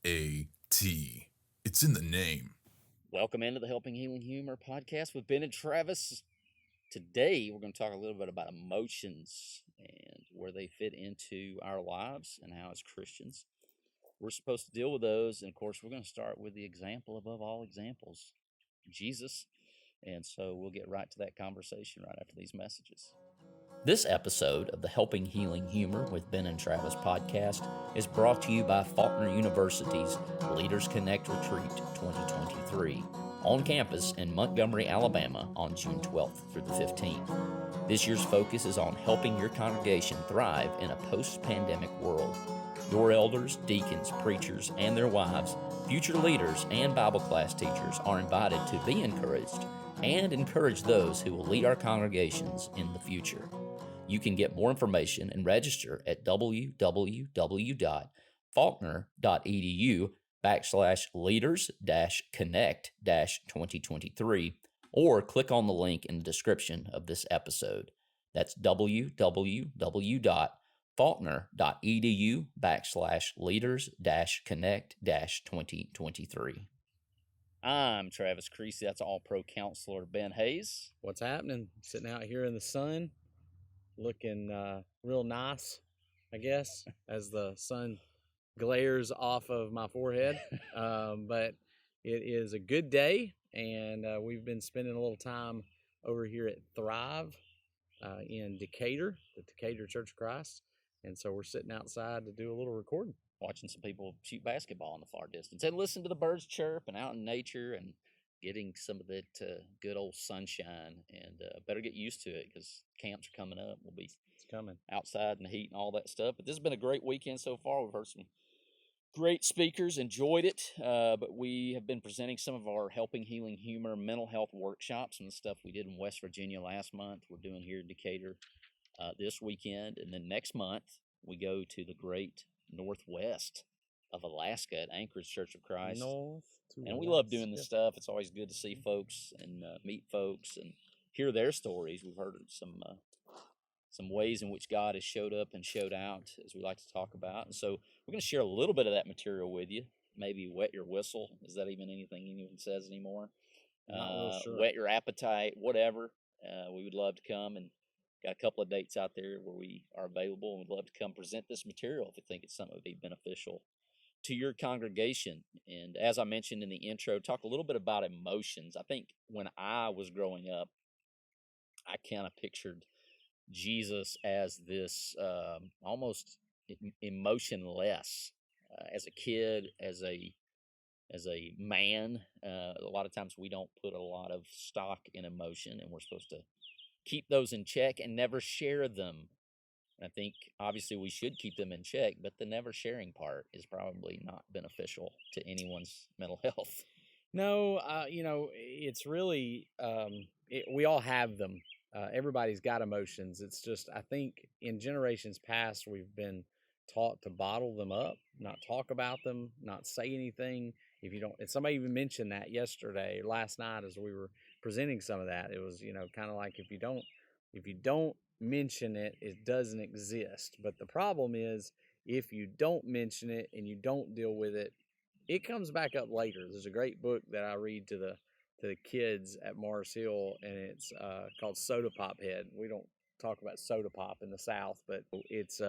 F-A-T. It's in the name. Welcome into the Helping Healing Humor podcast with Ben and Travis. Today, we're going to talk a little bit about emotions and where they fit into our lives and how, as Christians, we're supposed to deal with those. And of course, we're going to start with the example above all examples, Jesus. And so we'll get right to that conversation right after these messages. This episode of the Helping Healing Humor with Ben and Travis podcast is brought to you by Faulkner University's Leaders Connect Retreat 2023 on campus in Montgomery, Alabama on June 12th through the 15th. This year's focus is on helping your congregation thrive in a post-pandemic world. Your elders, deacons, preachers, and their wives, future leaders, and Bible class teachers are invited to be encouraged and encourage those who will lead our congregations in the future. You can get more information and register at www.faulkner.edu/leaders-connect-2023 or click on the link in the description of this episode. That's www.faulkner.edu/leaders-connect-2023. I'm Travis Creasy. That's All-Pro Counselor Ben Hayes. What's happening? Sitting out here in the sun, looking real nice, I guess, as the sun glares off of my forehead. But it is a good day, and we've been spending a little time over here at Thrive in Decatur, the Decatur Church of Christ. And so we're sitting outside to do a little recording. Watching some people shoot basketball in the far distance and listen to the birds chirp and out in nature and getting some of that good old sunshine. And better get used to it because camps are coming up. We'll be outside in the heat and all that stuff. But this has been a great weekend so far. We've heard some great speakers, enjoyed it. But we have been presenting some of our Helping Healing Humor mental health workshops and the stuff we did in West Virginia last month. We're doing here in Decatur this weekend. And then next month, we go to the great northwest of Alaska at Anchorage Church of Christ. And we love doing this stuff. It's always good to see folks and meet folks and hear their stories. We've heard some ways in which God has showed up and showed out, as we like to talk about. And so we're going to share a little bit of that material with you. Maybe wet your whistle. Is that even anything anyone says anymore? Not real sure. Whet your appetite, whatever. We would love to come, and got a couple of dates out there where we are available, and we'd love to come present this material if you think it's something that would be beneficial to your congregation. And as I mentioned in the intro, talk a little bit about emotions. I think when I was growing up, I kind of pictured Jesus as this almost emotionless. As a kid, as a man, a lot of times we don't put a lot of stock in emotion, and we're supposed to keep those in check and never share them. And I think obviously we should keep them in check, but the never sharing part is probably not beneficial to anyone's mental health. No, it's really, we all have them. Everybody's got emotions. It's just, I think in generations past, we've been taught to bottle them up, not talk about them, not say anything. If you don't, and somebody even mentioned that last night, as we were presenting some of that, it was, kind of like if you don't mention it, it doesn't exist. But the problem is, if you don't mention it and you don't deal with it, it comes back up later. There's a great book that I read to the kids at Mars Hill, and it's called Soda Pop Head. We don't talk about soda pop in the South, but it's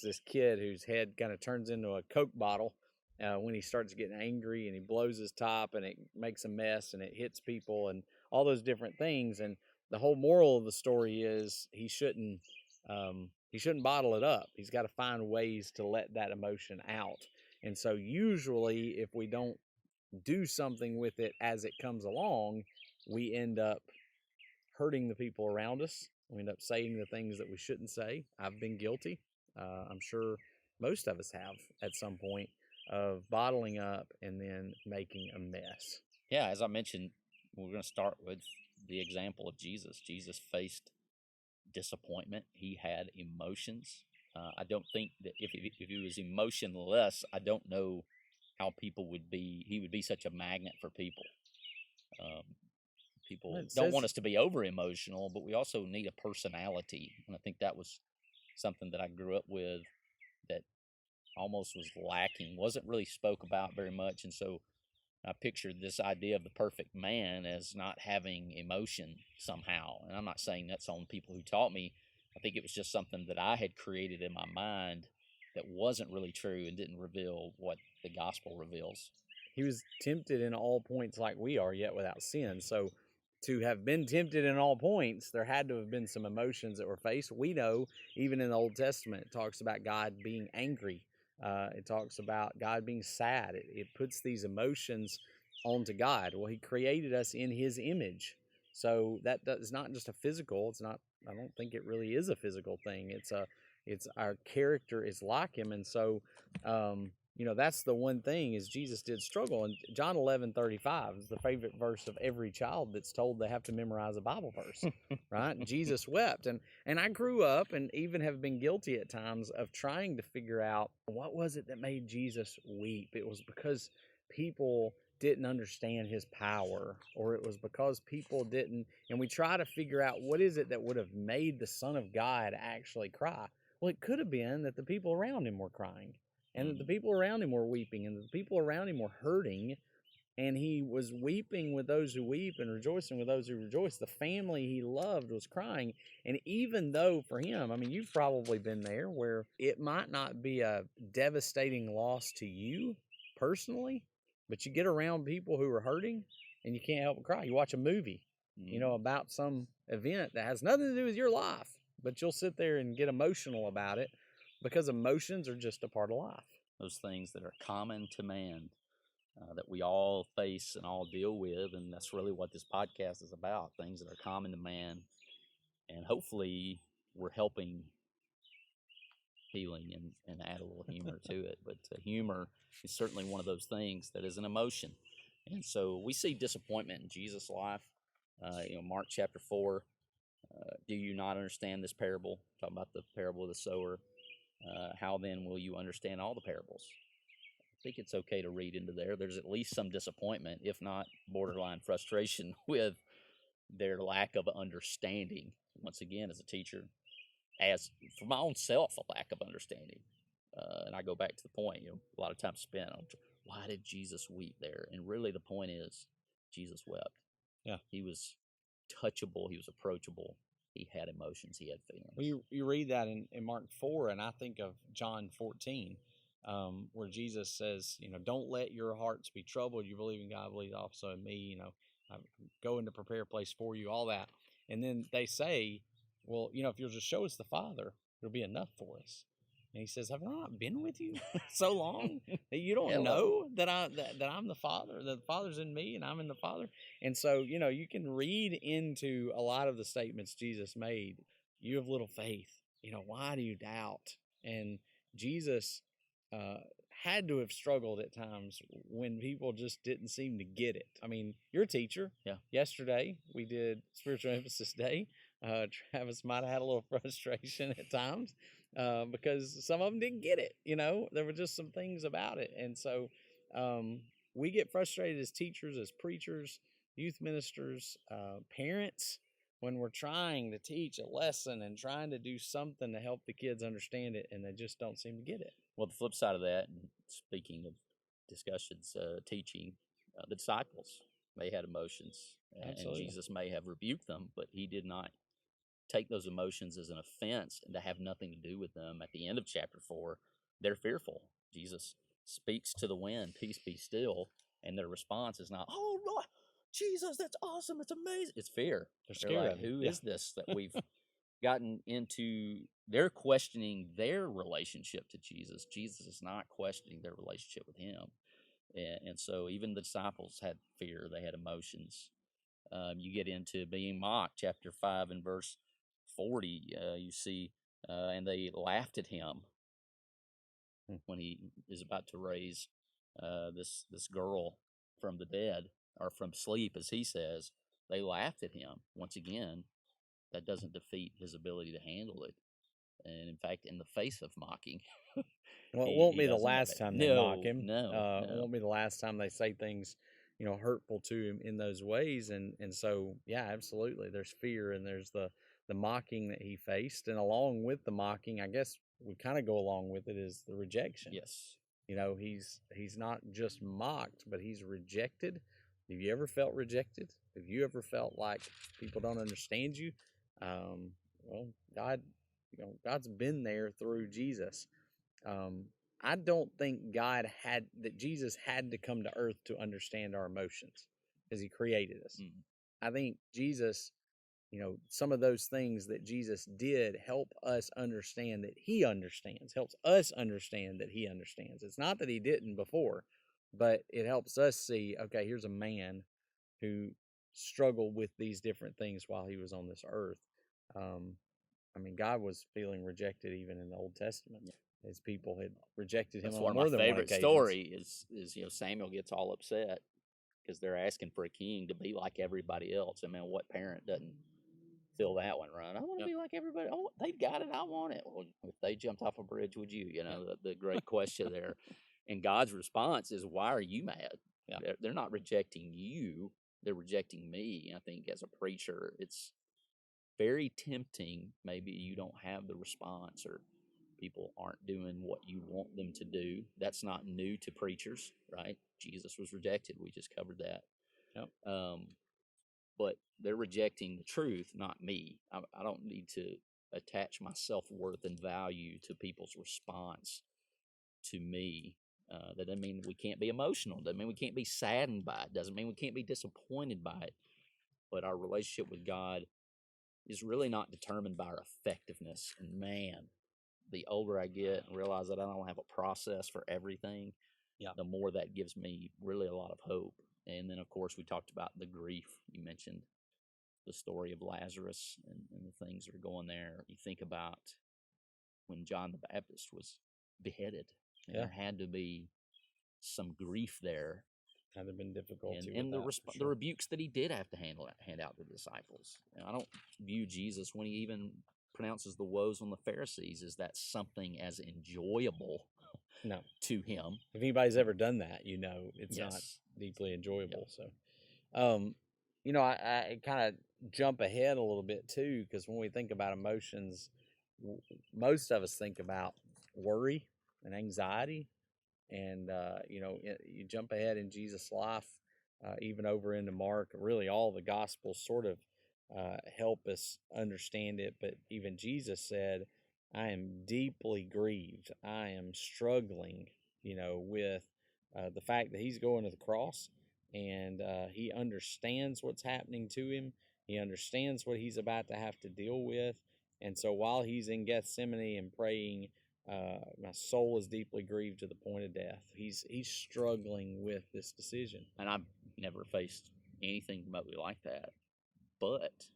this kid whose head kind of turns into a Coke bottle when he starts getting angry, and he blows his top, and it makes a mess, and it hits people, and all those different things. And the whole moral of the story is he shouldn't bottle it up. He's got to find ways to let that emotion out. And so usually if we don't do something with it as it comes along, we end up hurting the people around us. We end up saying the things that we shouldn't say. I've been guilty. I'm sure most of us have at some point, of bottling up and then making a mess. Yeah, as I mentioned, we're going to start with the example of Jesus. Jesus faced disappointment. He had emotions. I don't think that if he was emotionless, I don't know how he would be such a magnet for people. People don't want us to be over emotional, but we also need a personality. And I think that was something that I grew up with, that almost was lacking, wasn't really spoke about very much. And so I pictured this idea of the perfect man as not having emotion somehow. And I'm not saying that's on people who taught me. I think it was just something that I had created in my mind that wasn't really true and didn't reveal what the gospel reveals. He was tempted in all points like we are, yet without sin. So to have been tempted in all points, there had to have been some emotions that were faced. We know, even in the Old Testament, it talks about God being angry. It talks about God being sad. It puts these emotions onto God. Well, He created us in His image. So that is not just a physical. It's not. I don't think it really is a physical thing. It's our character is like Him, and so that's the one thing is Jesus did struggle. And John 11:35 is the favorite verse of every child that's told they have to memorize a Bible verse, right? Jesus wept. And I grew up and even have been guilty at times of trying to figure out what was it that made Jesus weep. It was because people didn't understand his power, or it was because people didn't, and we try to figure out what is it that would have made the Son of God actually cry. Well, it could have been that the people around him were crying, and that the people around him were weeping, and the people around him were hurting, and he was weeping with those who weep and rejoicing with those who rejoice. The family he loved was crying. And even though for him, I mean, you've probably been there where it might not be a devastating loss to you personally, but you get around people who are hurting and you can't help but cry. You watch a movie, about some event that has nothing to do with your life, but you'll sit there and get emotional about it because emotions are just a part of life. Those things that are common to man, that we all face and all deal with, and that's really what this podcast is about, things that are common to man, and hopefully we're helping healing and add a little humor to it. But humor is certainly one of those things that is an emotion. And so we see disappointment in Jesus' life. Mark chapter 4, do you not understand this parable? Talking about the parable of the sower. How then will you understand all the parables? I think it's okay to read into there. There's at least some disappointment, if not borderline frustration, with their lack of understanding. Once again, as a teacher, as for my own self, a lack of understanding. And I go back to the point, a lot of time spent on why did Jesus weep there? And really the point is Jesus wept. Yeah. He was touchable. He was approachable. He had emotions. He had feelings. Well, you read that in Mark 4, and I think of John 14, where Jesus says, don't let your hearts be troubled. You believe in God, believe also in me. I'm going to prepare a place for you, all that. And then they say, well, if you'll just show us the Father, it'll be enough for us. And he says, have I not been with you so long that you don't know that I'm the Father, that the Father's in me and I'm in the Father? And so, you can read into a lot of the statements Jesus made. You have little faith. Why do you doubt? And Jesus had to have struggled at times when people just didn't seem to get it. I mean, you're a teacher. Yeah. Yesterday, we did Spiritual Emphasis Day. Travis might have had a little frustration at times because some of them didn't get it. There were just some things about it. And so we get frustrated as teachers, as preachers, youth ministers, parents, when we're trying to teach a lesson and trying to do something to help the kids understand it, and they just don't seem to get it. Well, the flip side of that, and speaking of discussions, teaching, the disciples, they had emotions, and Jesus may have rebuked them, but he did not take those emotions as an offense and to have nothing to do with them. At the end of chapter 4, they're fearful. Jesus speaks to the wind, peace be still, and their response is not, oh, Lord, Jesus, that's awesome, it's amazing. It's fear. They're scared of Who is this that we've gotten into? They're questioning their relationship to Jesus. Jesus is not questioning their relationship with him. And so even the disciples had fear. They had emotions. You get into being mocked, chapter 5 and verse 40. You see, and they laughed at him when he is about to raise this girl from the dead, or from sleep, as he says. They laughed at him. Once again, that doesn't defeat his ability to handle it. And in fact, in the face of mocking, well, it won't be the last time they mock him. No. It won't be the last time they say things, hurtful to him in those ways. And so, yeah, absolutely. There's fear, and there's the mocking that he faced. And along with the mocking, I guess we kind of go along with it is the rejection. Yes. He's not just mocked, but he's rejected. Have you ever felt rejected? Have you ever felt like people don't understand you? Well, God's been there through Jesus. I don't think Jesus had to come to earth to understand our emotions because he created us. Mm. I think Jesus, some of those things that Jesus did help us understand that he understands, helps us understand that he understands. It's not that he didn't before, but it helps us see, okay, here's a man who struggled with these different things while he was on this earth. God was feeling rejected even in the Old Testament. His people had rejected him That's on one of more my than one favorite occasion. story is Samuel gets all upset because they're asking for a king to be like everybody else. I mean, what parent doesn't feel that one, right? I want to be like everybody. Oh, they've got it. I want it. Well, if they jumped off a bridge, would you? The great question there. And God's response is, why are you mad? Yeah. They're not rejecting you. They're rejecting me. I think as a preacher, it's very tempting. Maybe you don't have the response or people aren't doing what you want them to do. That's not new to preachers, right? Jesus was rejected. We just covered that. Yep. But they're rejecting the truth, not me. I don't need to attach my self-worth and value to people's response to me. That doesn't mean we can't be emotional. Doesn't mean we can't be saddened by it. Doesn't mean we can't be disappointed by it. But our relationship with God is really not determined by our effectiveness. And man, the older I get and realize that I don't have a process for everything, the more that gives me really a lot of hope. And then, of course, we talked about the grief. You mentioned the story of Lazarus and the things that are going there. You think about when John the Baptist was beheaded, and there had to be some grief there. Had there been difficulty and with the rebukes that he did have to hand out to the disciples. And I don't view Jesus, when he even pronounces the woes on the Pharisees, as that something as enjoyable to him. If anybody's ever done that, it's not deeply enjoyable. So I kind of jump ahead a little bit too, because when we think about emotions, most of us think about worry and anxiety. And you jump ahead in Jesus' life, even over into Mark. Really, all the Gospels sort of help us understand it. But even Jesus said, "I am deeply grieved. I am struggling." With the fact that he's going to the cross, and he understands what's happening to him. He understands what he's about to have to deal with. And so while he's in Gethsemane and praying, my soul is deeply grieved to the point of death. He's struggling with this decision. And I've never faced anything remotely like that. But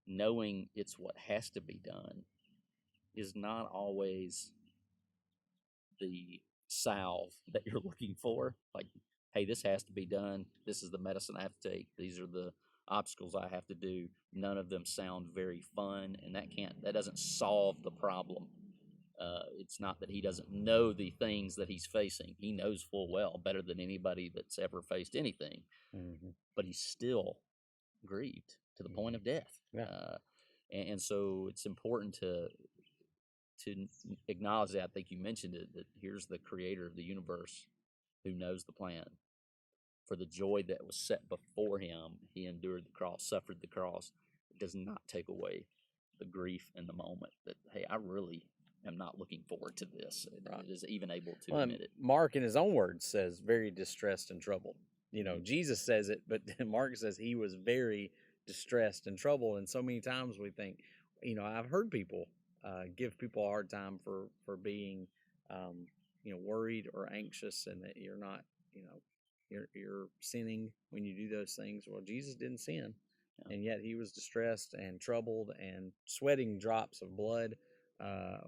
knowing it's what has to be done is not always the salve that you're looking for. Like, hey, this has to be done. This is the medicine I have to take. These are the obstacles I have to do. None of them sound very fun, and that doesn't solve the problem. It's not that he doesn't know the things that he's facing. He knows full well, better than anybody that's ever faced anything. Mm-hmm. But he's still grieved to the point of death. Yeah. And so it's important to acknowledge that. I think you mentioned it, that here's the creator of the universe who knows the plan. For the joy that was set before him, he endured the cross, suffered the cross. It does not take away the grief in the moment that, hey, I really am not looking forward to this. It is even able to admit it. Mark, in his own words, says very distressed and troubled. Jesus says it, but Mark says he was very distressed and troubled. And so many times we think, I've heard people give people a hard time for being, worried or anxious, and that you're not, you're sinning when you do those things. Well, Jesus didn't sin, and yet he was distressed and troubled and sweating drops of blood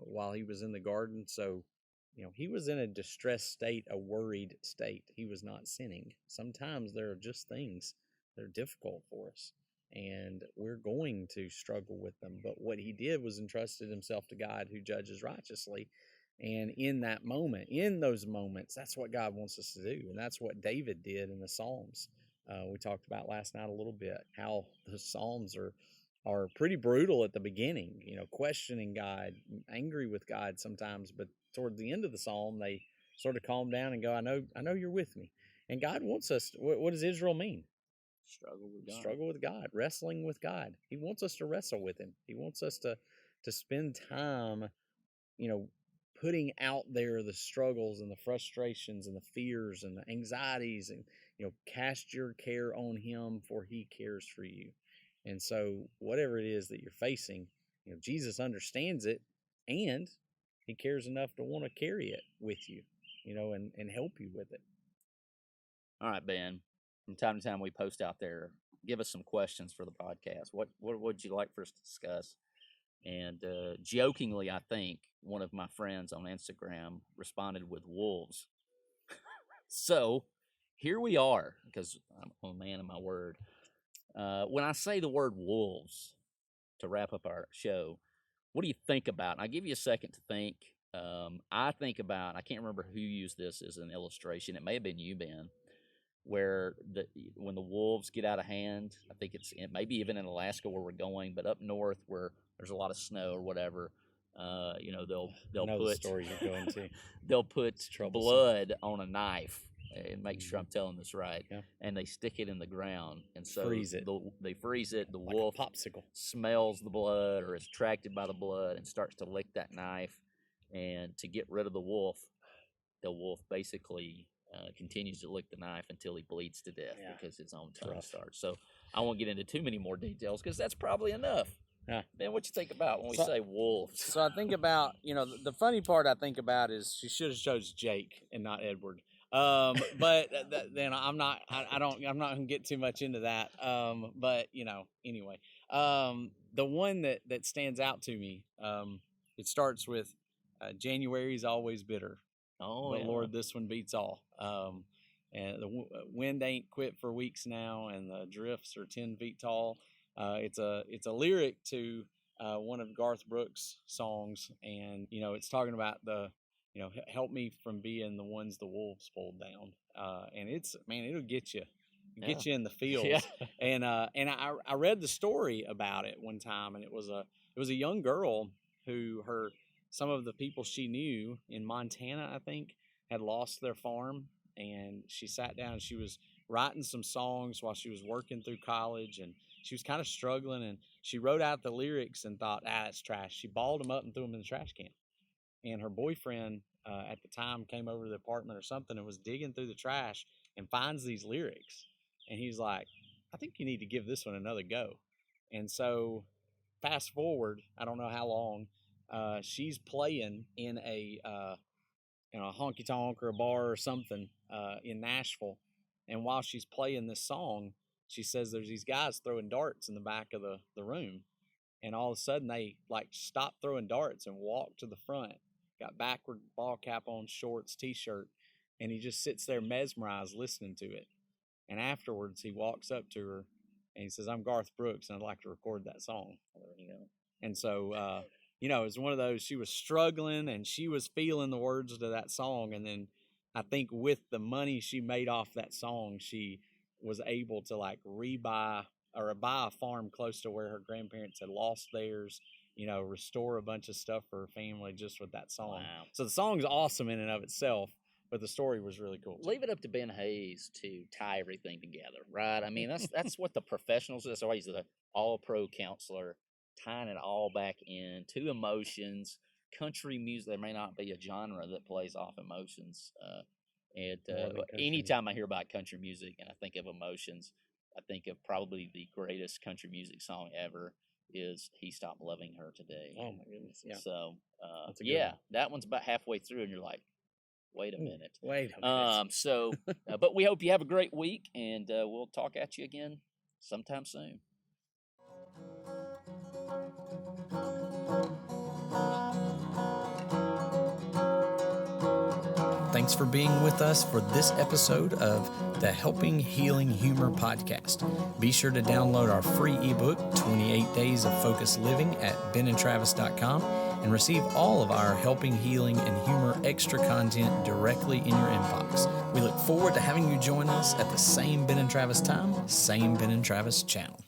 while he was in the garden. So, he was in a distressed state, a worried state. He was not sinning. Sometimes there are just things that are difficult for us, and we're going to struggle with them. But what he did was entrusted himself to God, who judges righteously. And in those moments, that's what God wants us to do. And that's what David did in the Psalms. We talked about last night a little bit, how the Psalms are are pretty brutal at the beginning, questioning God, angry with God sometimes, but toward the end of the psalm, they sort of calm down and go, I know you're with me. And God wants us what does Israel mean? Struggle with God. Struggle with God, wrestling with God. He wants us to wrestle with him. He wants us to spend time, putting out there the struggles and the frustrations and the fears and the anxieties, and cast your care on him, for he cares for you. And so whatever it is that you're facing, Jesus understands it, and he cares enough to want to carry it with you, and help you with it. All right, Ben. From time to time, we post out there. Give us some questions for the podcast. What would you like for us to discuss? And jokingly, I think one of my friends on Instagram responded with wolves. So here we are, because I'm a man of my word. When I say the word wolves to wrap up our show, what do you think about? And I'll give you a second to think. I think about, I can't remember who used this as an illustration. It may have been you, Ben, where when the wolves get out of hand, I think it maybe even in Alaska where we're going, but up north where there's a lot of snow or whatever, they'll know put the story you're going to. They'll put blood on a knife and make sure I'm telling this right. Yeah. And they stick it in the ground, and so they freeze it. The like wolf a popsicle smells the blood or is attracted by the blood and starts to lick that knife. And to get rid of the wolf basically continues to lick the knife until he bleeds to death because his own tongue starts. So I won't get into too many more details because that's probably enough. Yeah. Man, what you think about when we say wolves? So I think about, the funny part I think about is she should have chose Jake and not Edward. But then I'm not gonna get too much into that. But anyway, the one that stands out to me, it starts with January's always bitter. Oh, but yeah. Lord, this one beats all. And the wind ain't quit for weeks now, and the drifts are 10 feet tall. It's a lyric to one of Garth Brooks' songs, and it's talking about the help me from being the ones the wolves pulled down. And it'll get you. Get you in the fields. Yeah. And I read the story about it one time, and it was a young girl who some of the people she knew in Montana, I think, had lost their farm, and she sat down and she was writing some songs while she was working through college, and she was kind of struggling, and she wrote out the lyrics and thought, it's trash. She balled them up and threw them in the trash can. And her boyfriend at the time came over to the apartment or something and was digging through the trash and finds these lyrics. And he's like, I think you need to give this one another go. And so fast forward, I don't know how long, she's playing in a honky tonk or a bar or something in Nashville. And while she's playing this song, she says there's these guys throwing darts in the back of the room. And all of a sudden they stopped throwing darts and walked to the front, got backward ball cap on, shorts, t-shirt, and he just sits there mesmerized listening to it. And afterwards he walks up to her and he says, I'm Garth Brooks and I'd like to record that song. There you go. And so, it was one of those, she was struggling and she was feeling the words to that song. And then I think with the money she made off that song, she was able to buy a farm close to where her grandparents had lost theirs, restore a bunch of stuff for her family just with that song. Wow. So the song's awesome in and of itself, but the story was really cool too. Leave it up to Ben Hayes to tie everything together, right? I mean, that's what the professionals, that's why he's the all-pro counselor, tying it all back in to emotions. Country music, there may not be a genre that plays off emotions. Anytime I hear about country music and I think of emotions, I think of probably the greatest country music song ever is He Stopped Loving Her Today. Oh my goodness. Yeah. So, one. that one's about halfway through and you're like, wait a minute. Wait a minute. But we hope you have a great week, and we'll talk at you again sometime soon. Thanks for being with us for this episode of the Helping Healing Humor podcast. Be sure to download our free ebook, 28 Days of Focused Living, at benandtravis.com and receive all of our Helping Healing and Humor extra content directly in your inbox. We look forward to having you join us at the same Ben and Travis time, same Ben and Travis channel.